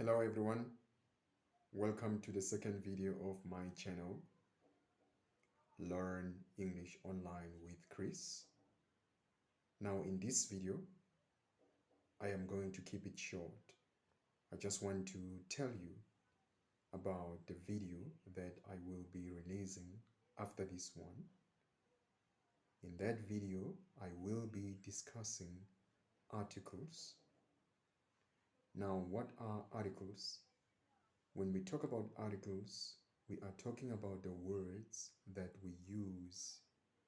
Hello everyone, welcome to the second video of my channel, Learn English Online with Chris. Now in this video, I am going to keep it short. I just want to tell you about the video that I will be releasing after this one. In that video, I will be discussing articles. Now, what are articles? When we talk about articles, we are talking about the words that we use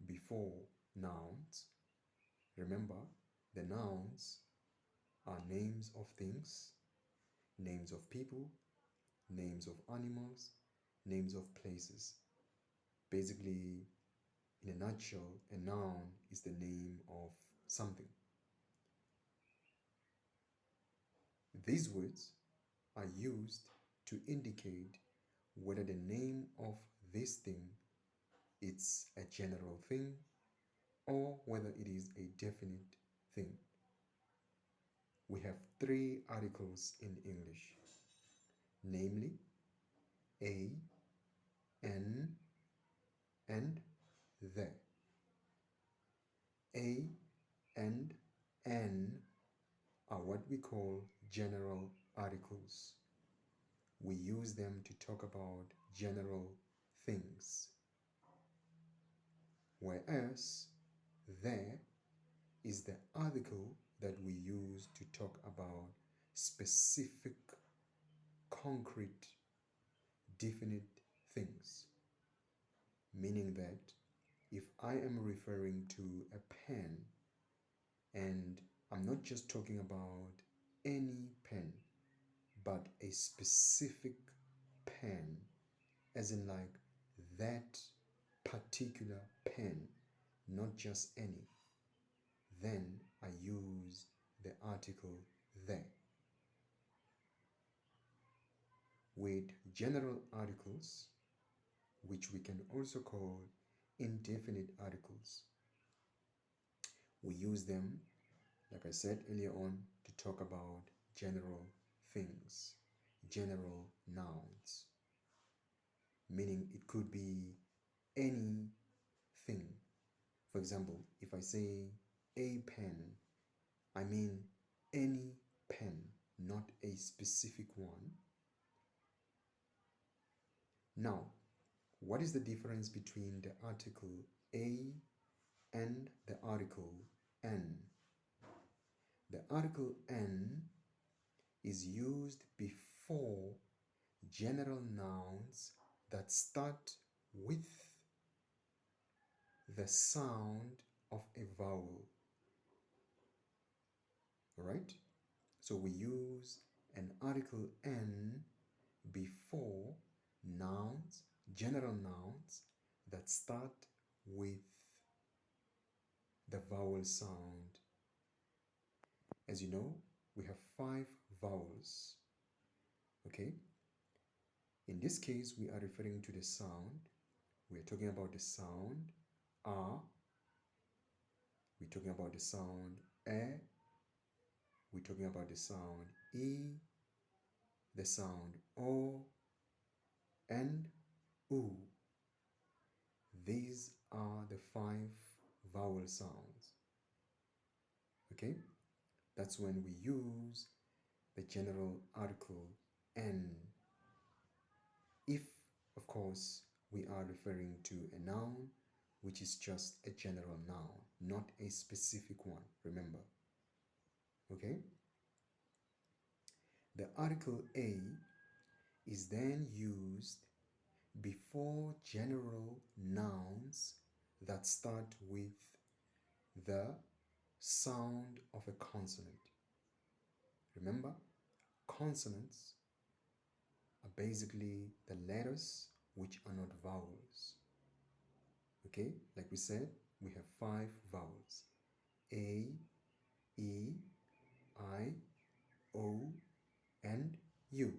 before nouns. Remember, the nouns are names of things, names of people, names of animals, names of places. Basically, in a nutshell, a noun is the name of something. These words are used to indicate whether the name of this thing is a general thing or whether it is a definite thing. We have three articles in English, namely a, an, and the. A and an are what we call general articles. We use them to talk about general things. Whereas the is the article that we use to talk about specific, concrete, definite things. Meaning that if I am referring to a pen, and I'm not just talking about any pen, but a specific pen, as in like that particular pen, not just any, then I use the article the. With general articles, which we can also call indefinite articles, we use them, like I said earlier on, to talk about general things, general nouns, meaning it could be anything. For example, if I say a pen, I mean any pen, not a specific one. Now, what is the difference between the article a and the article an? The article an is used before general nouns that start with the sound of a vowel. Alright? So we use an article an before nouns, general nouns that start with the vowel sound. As you know, we have 5 vowels. Okay? In this case, we are referring to the sound. We are talking about the sound a. We're talking about the sound e. We're talking about the sound e, the sound o, and u. These are the 5 vowel sounds. Okay? That's when we use the general article an. If, of course, we are referring to a noun, which is just a general noun, not a specific one, remember. Okay? The article a is then used before general nouns that start with the sound of a consonant. Remember, consonants are basically the letters which are not vowels. Okay, like we said, we have 5 vowels: A, E, I, O, and U.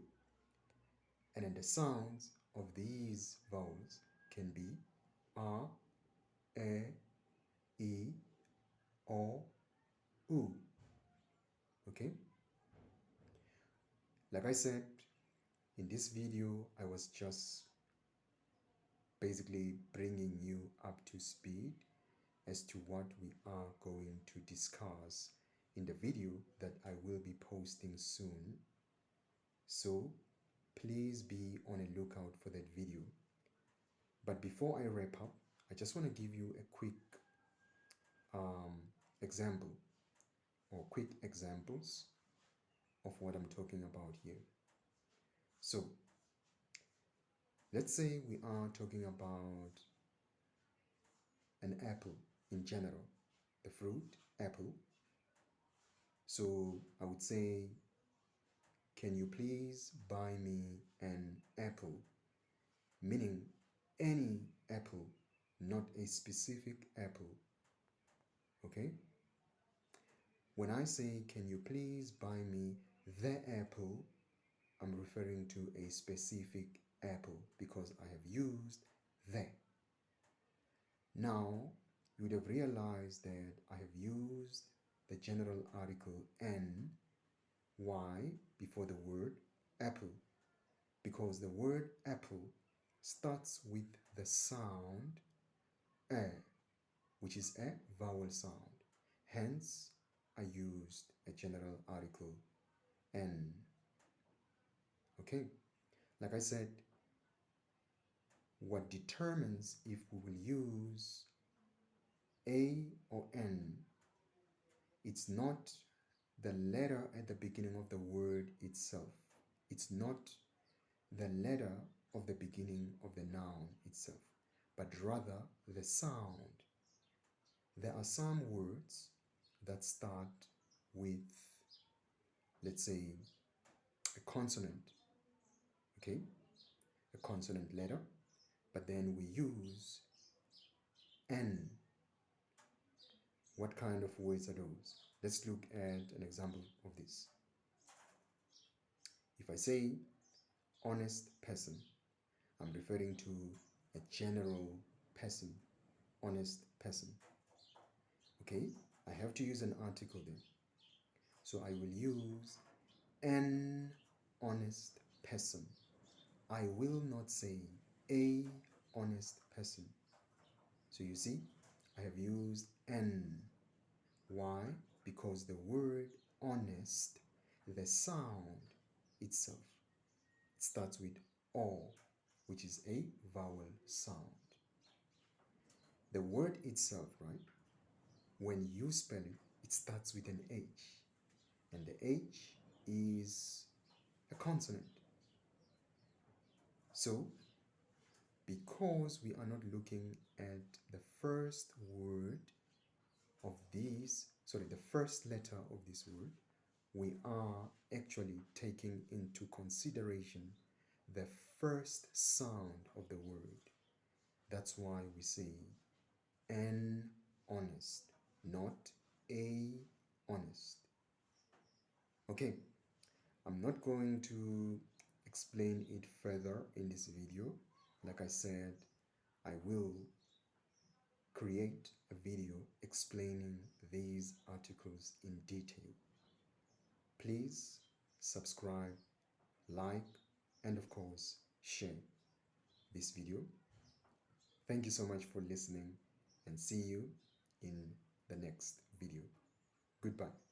And then the sounds of these vowels can be A, E, O, U. Okay? Like I said, in this video, I was just basically bringing you up to speed as to what we are going to discuss in the video that I will be posting soon. So please be on a lookout for that video. But before I wrap up, I just want to give you a quick example or quick examples of what I'm talking about here. So let's say we are talking about an apple in general, the fruit apple. So I would say, can you please buy me an apple? Meaning any apple, not a specific apple. Okay? When I say, can you please buy me the apple, I'm referring to a specific apple because I have used the. Now, you would have realized that I have used the general article an. Why before the word apple? Because the word apple starts with the sound a, which is a vowel sound. Hence, I used a general article an. Okay, like I said, what determines if we will use a or n, it's not the letter at the beginning of the word itself. It's not the letter of the beginning of the noun itself, but rather the sound. There are some words that start with, let's say, a consonant, okay? A consonant letter, but then we use n. What kind of words are those? Let's look at an example of this. If I say honest person, I'm referring to a general person, honest person. Okay, I have to use an article then. So I will use an honest person. I will not say a honest person. So you see, I have used an. Why? Because the word honest, the sound itself, it starts with o, which is a vowel sound. The word itself, right? When you spell it, it starts with an H. And the H is a consonant. So, because we are not looking at the first word of this, the first letter of this word, we are actually taking into consideration the first sound of the word. That's why we say an honest, not a honest. Okay, I'm not going to explain it further in this video. Like I said, I will create a video explaining these articles in detail. Please subscribe, like, and of course, share this video. Thank you so much for listening and see you in the next video. Goodbye.